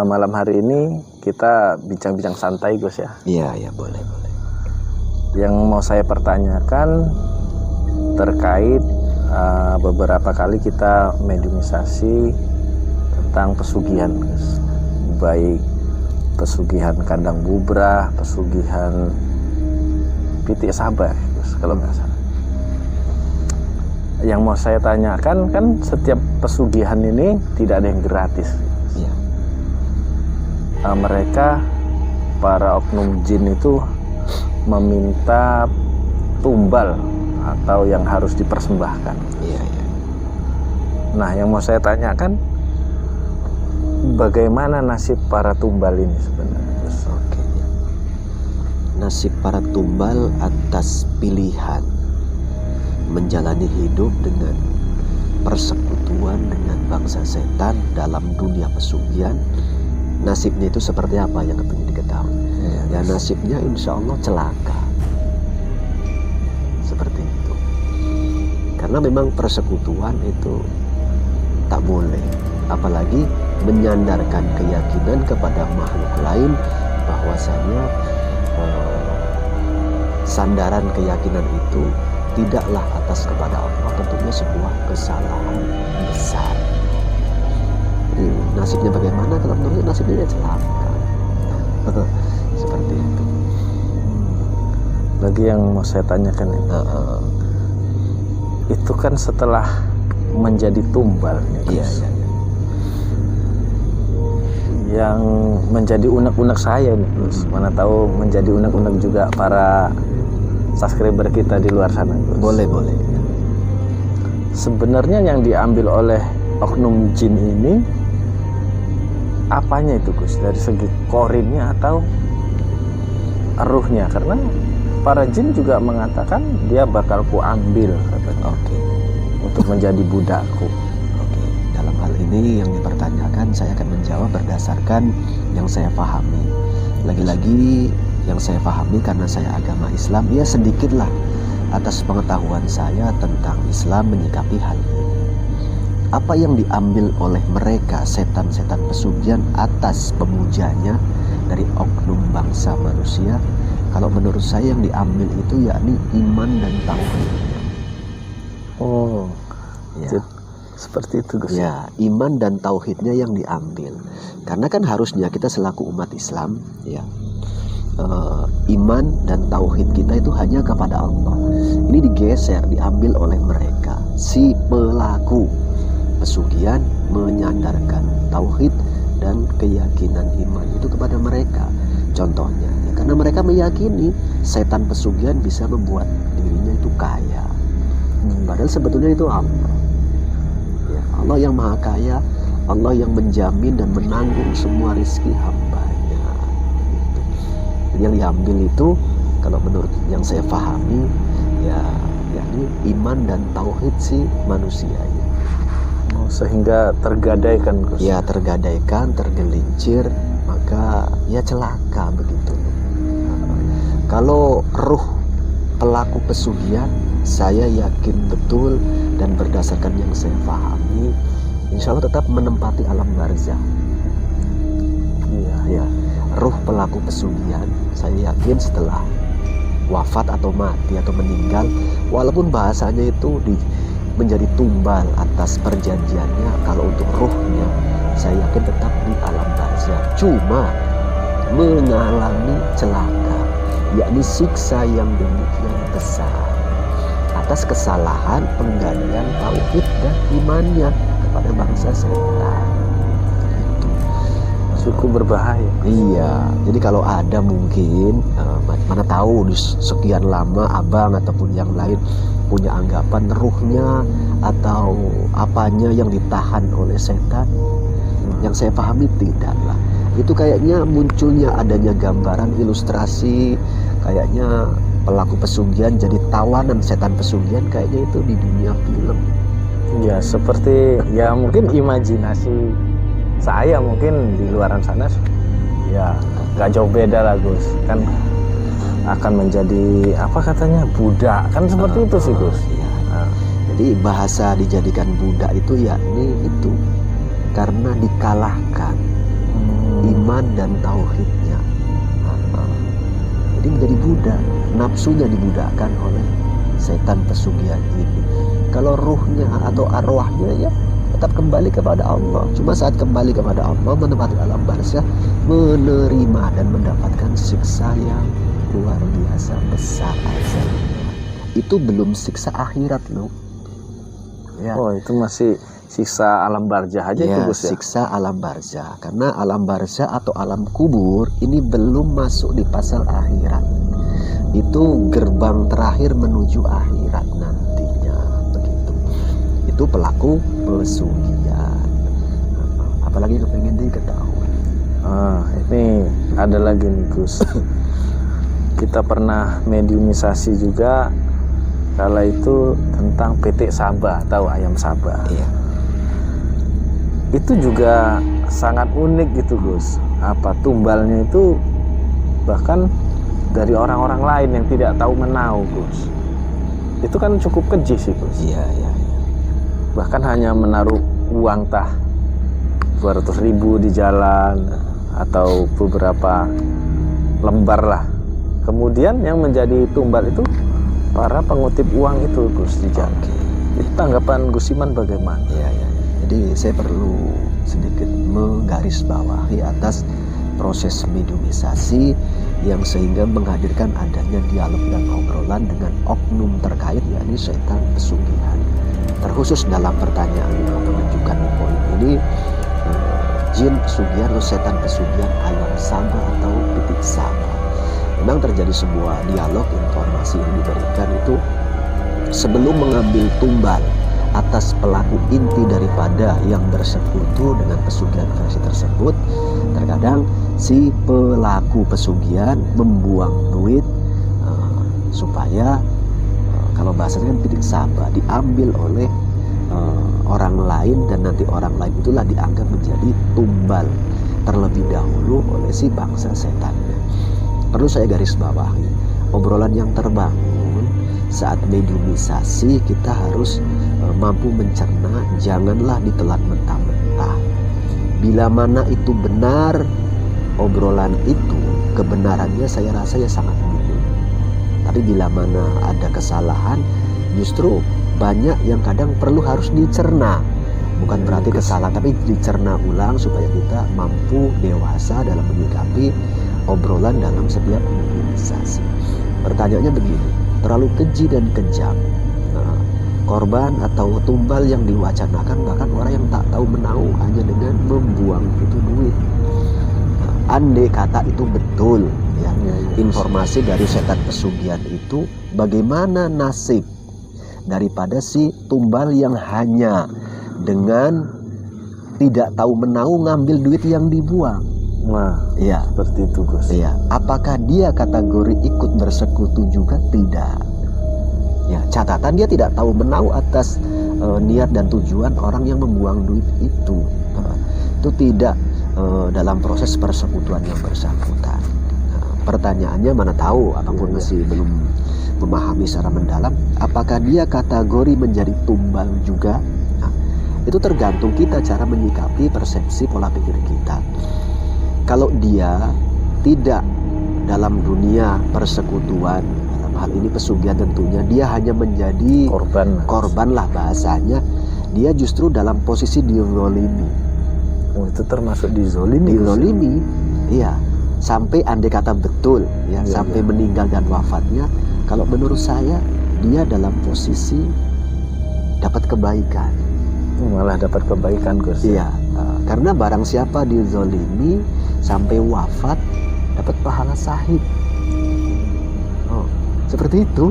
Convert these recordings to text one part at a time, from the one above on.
malam hari ini kita bincang-bincang santai Gus ya. Iya, boleh. Yang mau saya pertanyakan terkait beberapa kali kita mediumisasi tentang pesugihan Gus. Baik pesugihan kandang bubrah, pesugihan pitik sabah Gus, kalau nggak salah. Yang mau saya tanyakan kan setiap pesugihan ini tidak ada yang gratis. Iya. Mereka para oknum jin itu meminta tumbal atau yang harus dipersembahkan. Iya. Nah, yang mau saya tanyakan, bagaimana nasib para tumbal ini sebenarnya? Oke. Nasib para tumbal atas pilihan menjalani hidup dengan persekutuan dengan bangsa setan dalam dunia pesugihan, nasibnya itu seperti apa yang ingin diketahui? Ya, nasibnya insya Allah celaka. Seperti itu. Karena memang persekutuan itu tak boleh, apalagi menyandarkan keyakinan kepada makhluk lain, bahwasanya sandaran keyakinan itu tidaklah atas kepada Allah, tentunya sebuah kesalahan besar. Jadi nasibnya bagaimana? Kalau menurut nasibnya celaka. Seperti itu. Lagi yang mau saya tanyakan itu kan setelah menjadi tumbal Iya. Yang menjadi unek-unek saya nih Gus. Mana tahu menjadi unek-unek juga para subscriber kita di luar sana Gus. Boleh. Sebenarnya yang diambil oleh oknum jin ini apanya itu Gus? Dari segi korinnya atau ruhnya? Karena para jin juga mengatakan dia bakal kuambil katanya. Oke. Untuk menjadi budakku. Oke. Dalam hal ini yang dipertanyakan, saya akan menjawab berdasarkan yang saya pahami. Lagi-lagi yang saya pahami karena saya agama Islam, ya sedikitlah atas pengetahuan saya tentang Islam menyikapi hal ini. Apa yang diambil oleh mereka setan-setan pesugihan atas pemujanya dari oknum bangsa manusia, kalau menurut saya yang diambil itu yakni iman dan tauhid. Oh, Ya. seperti itu Gus. Ya, iman dan tauhidnya yang diambil. Karena kan harusnya kita selaku umat Islam, ya, iman dan tauhid kita itu hanya kepada Allah. Ini digeser, diambil oleh mereka. Si pelaku pesugihan menyandarkan tauhid dan keyakinan iman itu kepada mereka. Contohnya, ya, karena mereka meyakini setan pesugihan bisa membuat dirinya itu kaya. Padahal sebetulnya itu Allah. Ya, Allah yang maha kaya, Allah yang menjamin dan menanggung semua rizki hambanya. Jadi yang diambil itu, kalau menurut yang saya pahami, ya, yakni iman dan tauhid si manusianya. Oh, sehingga tergadaikan Gus. Ya, tergadaikan, tergelincir, maka ya celaka begitu. Kalau ruh pelaku pesugihan, saya yakin betul dan berdasarkan yang saya pahami, insya Allah tetap menempati alam barzah. Ya, ruh pelaku pesugihan, saya yakin setelah wafat atau mati atau meninggal, walaupun bahasanya itu menjadi tumbal atas perjanjiannya, kalau untuk ruhnya, saya yakin tetap di alam barzah. Cuma mengalami celaka, yakni siksa yang demikian besar atas kesalahan penggadaian tauhid dan imannya kepada bangsa setan. Itu cukup berbahaya. Iya, jadi kalau ada mungkin mana tahu di sekian lama abang ataupun yang lain punya anggapan ruhnya atau apanya yang ditahan oleh setan, yang saya pahami tidaklah. Itu kayaknya munculnya adanya gambaran ilustrasi, kayaknya pelaku pesugihan jadi tawanan setan pesugihan, kayaknya itu di dunia film. Ya, seperti ya mungkin imajinasi saya, mungkin di luaran sana ya gak jauh beda lah Gus. Kan akan menjadi apa katanya budak, kan seperti itu sih Gus. Ya. Jadi bahasa dijadikan budak itu yakni itu karena dikalahkan. iman dan tauhidnya. Jadi menjadi budak, nafsunya dibudakkan oleh setan pesugihan ini. Kalau ruhnya atau arwahnya ya tetap kembali kepada Allah. Cuma saat kembali kepada Allah menempati alam barzah, menerima dan mendapatkan siksa yang luar biasa besar azabnya. Itu belum siksa akhirat loh. Ya. Oh, itu masih siksa alam barzah aja Ya, itu Gus ya. siksa alam barzah. Karena alam barzah atau alam kubur ini belum masuk di pasal akhirat. Itu gerbang terakhir menuju akhirat nantinya, begitu. Itu pelaku pesugihan. Apalagi kepengen diketahui. Ini ada lagi nih Gus. Kita pernah mediumisasi juga kala itu tentang petik Sabah, tahu ayam Sabah. Iya. Itu juga sangat unik gitu Gus. Apa tumbalnya itu bahkan dari orang-orang lain yang tidak tahu menau Gus. Itu kan cukup keji sih Gus. Iya. Bahkan hanya menaruh uang 200.000 di jalan atau beberapa lembar lah. Kemudian yang menjadi tumbal itu para pengutip uang itu Gus di jalan. Itu tanggapan Gus Iman bagaimana? Iya. Jadi saya perlu sedikit menggarisbawahi atas proses mediumisasi yang sehingga menghadirkan adanya dialog dan obrolan dengan oknum terkait, yakni setan pesugihan. Terkhusus dalam pertanyaan atau menunjukkan poin ini, jin pesugihan atau setan pesugihan ayam Sabah atau pitik Sabah. Memang terjadi sebuah dialog, informasi yang diberikan itu sebelum mengambil tumbal atas pelaku inti daripada yang bersekutu dengan pesugihan versi tersebut. Terkadang si pelaku pesugihan membuang duit supaya kalau bahasanya kan pitik Sabah diambil oleh orang lain, dan nanti orang lain itulah dianggap menjadi tumbal terlebih dahulu oleh si bangsa setannya. Perlu saya garis bawahi, obrolan yang terbangun saat mediumisasi kita harus mampu mencerna, janganlah ditelan mentah-mentah. Bila mana itu benar, obrolan itu kebenarannya saya rasa ya sangat minim. Tapi bila mana ada kesalahan, justru banyak yang kadang perlu harus dicerna. Bukan berarti kesalahan, tapi dicerna ulang supaya kita mampu dewasa dalam menyikapi obrolan dalam setiap mediumisasi. Pertanyaannya begini, terlalu keji dan kejam. Korban atau tumbal yang diwacanakan bahkan orang yang tak tahu menau hanya dengan membuang itu duit. Andai kata itu betul ya, informasi dari setan pesugihan itu, bagaimana nasib daripada si tumbal yang hanya dengan tidak tahu menau ngambil duit yang dibuang? Nah, ya seperti itu Gus. Iya, apakah dia kategori ikut bersekutu juga? Tidak. Ya, catatan dia tidak tahu menau atas niat dan tujuan orang yang membuang duit itu. Itu tidak dalam proses persekutuan yang bersangkutan. Pertanyaannya mana tahu, apapun masih belum memahami secara mendalam, apakah dia kategori menjadi tumbal juga? Nah, itu tergantung kita cara menyikapi persepsi pola pikir kita. Kalau dia tidak dalam dunia persekutuan, dalam hal ini pesugihan tentunya, dia hanya menjadi korban lah bahasanya, dia justru dalam posisi dizolimi. Oh, itu termasuk dizolimi? Dizolimi, iya. Sampai andai kata betul ya, sampai meninggal dan wafatnya, kalau menurut saya dia dalam posisi dapat kebaikan. Malah dapat kebaikan Gus. Iya, karena barang siapa dizolimi sampai wafat dapat pahala sahid. Oh, seperti itu.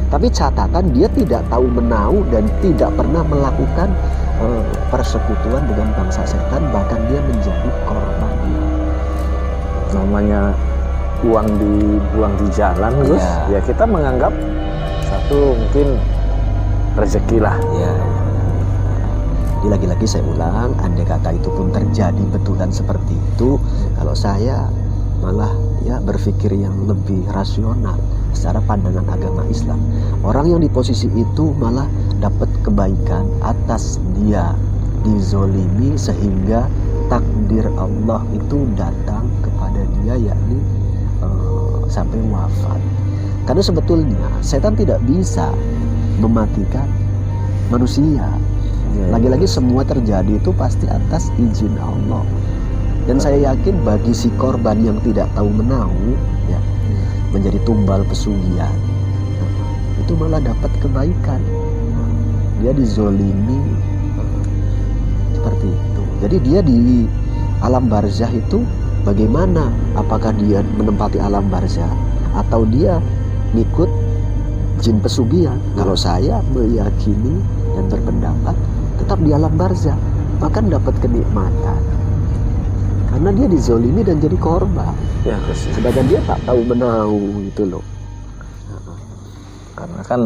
Tapi catatan dia tidak tahu menau dan tidak pernah melakukan persekutuan dengan bangsa setan, bahkan dia menjadi korbannya. Namanya uang dibuang di jalan Gus, ya kita menganggap satu mungkin rezeki lah. Ya. Jadi lagi-lagi saya ulang, andai kata itu pun terjadi betulan seperti itu, kalau saya malah ya berpikir yang lebih rasional secara pandangan agama Islam. Orang yang di posisi itu malah dapat kebaikan atas dia dizolimi sehingga takdir Allah itu datang kepada dia, yakni sampai wafat. Karena sebetulnya setan tidak bisa mematikan manusia. Lagi-lagi semua terjadi itu pasti atas izin Allah. Dan saya yakin bagi si korban yang tidak tahu menahu, ya, menjadi tumbal pesugihan, itu malah dapat kebaikan. Dia dizolimi seperti itu. Jadi dia di alam barzah itu bagaimana? Apakah dia menempati alam barzah atau dia ngikut jin pesugihan? Kalau saya meyakini dan berpendapat tetap di alam barzah, bahkan dapat kenikmatan. Karena dia dizolimi dan jadi korban. Ya, Gus. Sedangkan dia tak tahu menahu itu loh. Karena kan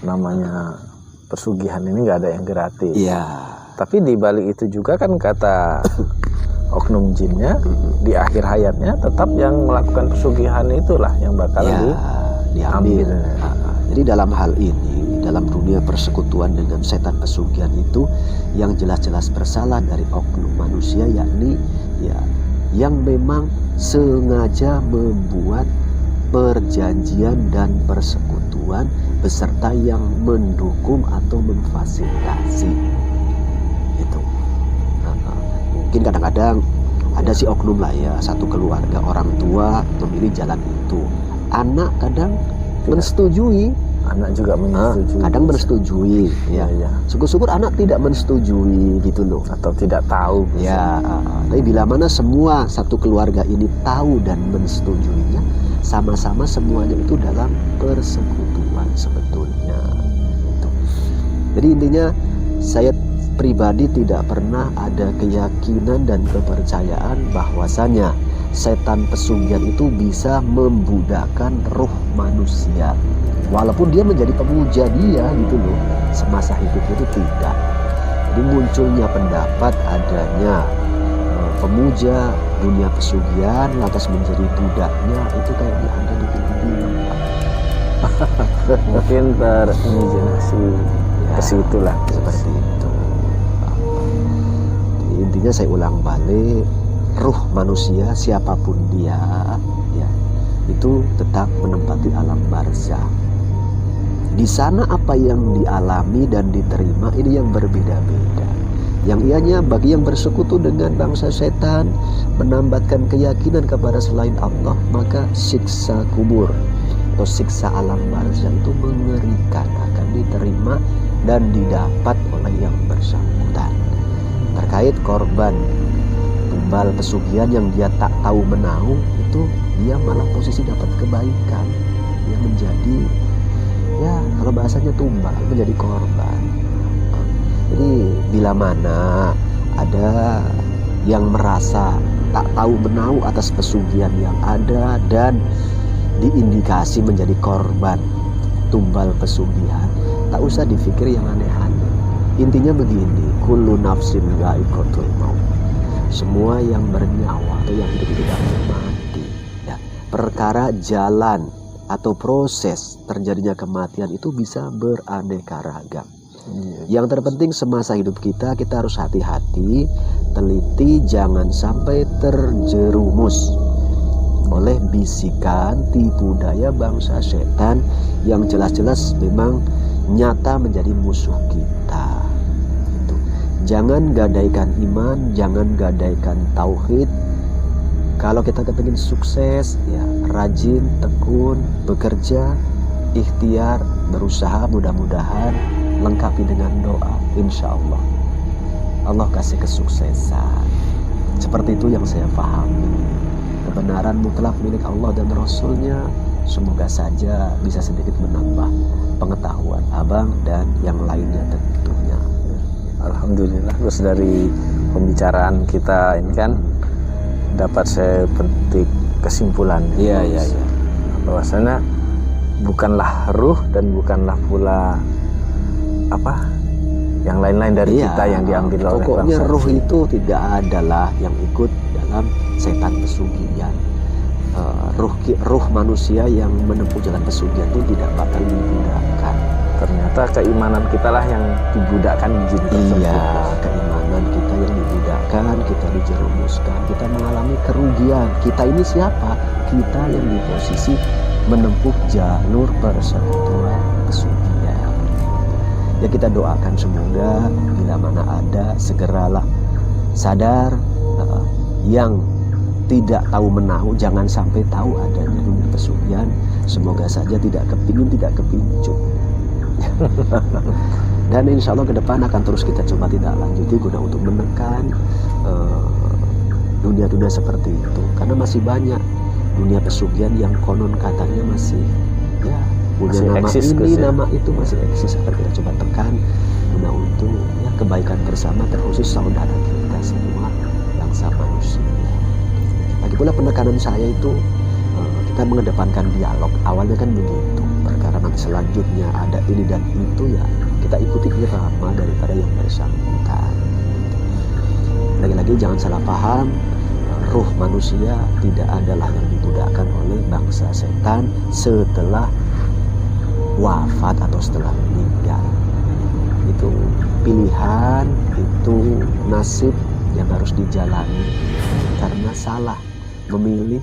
namanya pesugihan ini nggak ada yang gratis. Iya. Tapi di balik itu juga kan kata oknum jinnya di akhir hayatnya tetap yang melakukan pesugihan itulah yang bakal diambil. Jadi dalam hal ini, dalam dunia persekutuan dengan setan pesugihan itu, yang jelas-jelas bersalah dari oknum manusia, yakni ya yang memang sengaja membuat perjanjian dan persekutuan beserta yang mendukung atau memfasilitasi itu. Mungkin kadang-kadang ada si oknum lah ya, satu keluarga orang tua memilih jalan itu, anak kadang mensetujui, anak juga menyetujui, kadang mensetujui ya. Syukur-syukur anak tidak mensetujui gitu loh, atau tidak tahu ya. Tapi bila mana semua satu keluarga ini tahu dan mensetujuinya, sama-sama semuanya itu dalam persekutuan sebetulnya gitu. Jadi intinya saya pribadi tidak pernah ada keyakinan dan kepercayaan bahwasanya setan pesugihan itu bisa membudakkan ruh manusia, walaupun dia menjadi pemuja dia gitu loh, semasa hidupnya itu tidak. Jadi munculnya pendapat adanya pemuja dunia pesugihan lantas menjadi budaknya, itu kayaknya ada di film-film. Mungkin terimajinasi ke situ lah, seperti itu. Intinya saya ulang balik, ruh manusia siapapun dia ya, itu tetap menempati alam barzah. Di sana apa yang dialami dan diterima ini yang berbeda-beda. Yang ianya bagi yang bersekutu dengan bangsa setan, menambatkan keyakinan kepada selain Allah, maka siksa kubur atau siksa alam barzah itu mengerikan, akan diterima dan didapat oleh yang bersangkutan. Terkait korban tumbal pesugihan yang dia tak tahu menahu, itu dia malah posisi dapat kebaikan. Dia menjadi, ya kalau bahasanya tumbal, menjadi korban. Jadi bila mana ada yang merasa tak tahu menahu atas pesugihan yang ada dan diindikasi menjadi korban tumbal pesugihan, tak usah dipikir yang aneh-aneh. Intinya begini, kullu nafsin dha'iqatul maut. Semua yang bernyawa atau yang hidup itu akan mati. Ya, perkara jalan atau proses terjadinya kematian itu bisa beraneka ragam. Yang terpenting semasa hidup kita harus hati-hati, teliti, jangan sampai terjerumus oleh bisikan tipu daya bangsa setan yang jelas-jelas memang nyata menjadi musuh kita. Itu. Jangan gadaikan iman, jangan gadaikan tauhid. Kalau kita kepingin sukses, ya rajin, tekun, bekerja, ikhtiar, berusaha, mudah-mudahan lengkapi dengan doa. Insya Allah Allah kasih kesuksesan. Seperti itu yang saya pahami. Kebenaran mutlak milik Allah dan Rasulnya. Semoga saja bisa sedikit menambah pengetahuan abang dan yang lainnya tentunya. Alhamdulillah, terus dari pembicaraan kita ini kan dapat saya petik kesimpulan. Iya. Bahwasanya bukanlah ruh dan bukanlah pula yang lain-lain dari kita yang diambil oleh pokoknya bangsa. Ruh itu tidak adalah yang ikut dalam setan pesugihan. Ruh manusia yang menempuh jalan pesugihan itu tidak bakal digunakan. ternyata keimanan kita lah yang dibudakkan di jin tersebut. Iya, keimanan kita yang dibudakkan, kita dijerumuskan, kita mengalami kerugian. Kita ini siapa? Kita yang di posisi menempuh jalur persekutuan pesugihan. Ya kita doakan semoga bila mana ada segeralah sadar, yang tidak tahu menahu jangan sampai tahu adanya dunia pesugihan. Semoga saja tidak kepingin, tidak kepincut. Dan insya Allah ke depan akan terus kita coba tidak lanjuti guna untuk menekan dunia-dunia seperti itu, karena masih banyak dunia pesugihan yang konon katanya masih ya punya Masih nama eksis, ini Gus, ya? nama itu masih eksis. Akan kita coba tekan guna untuk ya kebaikan bersama, terkhusus saudara kita semua bangsa manusia. Lagi pula penekanan saya itu kita mengedepankan dialog. Awalnya kan begitu, perkara nanti selanjutnya ada ini dan itu ya kita ikuti irama daripada yang bersangkutan. Lagi-lagi jangan salah paham, ruh manusia tidak adalah yang dibudakkan oleh bangsa setan setelah wafat atau setelah meninggal. Itu pilihan, itu nasib yang harus dijalani karena salah memilih,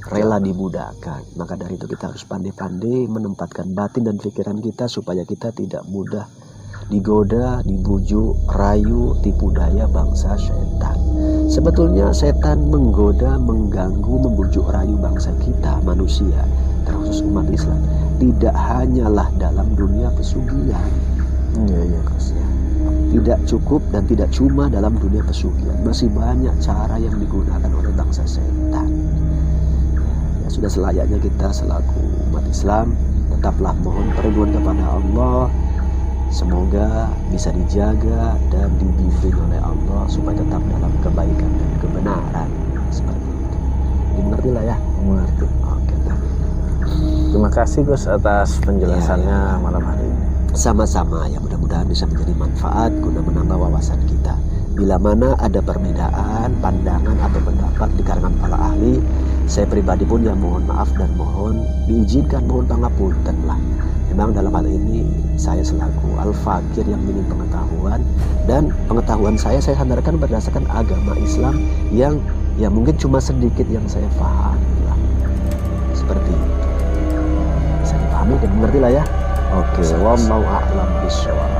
rela dibudakkan. Maka dari itu kita harus pandai-pandai menempatkan batin dan pikiran kita supaya kita tidak mudah digoda, dibujuk, rayu, tipu daya bangsa setan. Sebetulnya setan menggoda, mengganggu, membujuk rayu bangsa kita manusia, terkhusus umat Islam, tidak hanyalah dalam dunia pesugihan. Iya, Gus. Tidak cukup dan tidak cuma dalam dunia pesugihan, masih banyak cara yang digunakan oleh bangsa setan. Ya, sudah selayaknya kita selaku umat Islam tetaplah mohon perlindungan kepada Allah. Semoga bisa dijaga dan dibimbing oleh Allah supaya tetap dalam kebaikan dan kebenaran seperti itu. Dimengerti lah ya. Mengerti. Oke. Terima kasih Gus atas penjelasannya Ya. malam hari ini. Sama-sama ya, mudah-mudahan bisa menjadi manfaat guna menambah wawasan kita. Bila mana ada perbedaan pandangan atau pendapat di kalangan para ahli, saya pribadi pun ya mohon maaf dan mohon diizinkan, mohon pangapunten lah. Memang dalam hal ini saya selaku al-fakir yang minim pengetahuan, dan pengetahuan saya sandarkan berdasarkan agama Islam yang ya mungkin cuma sedikit yang saya paham lah. Seperti itu. Bisa dipahami dan mengerti lah ya. Oke, wallahu a'lam bishawab.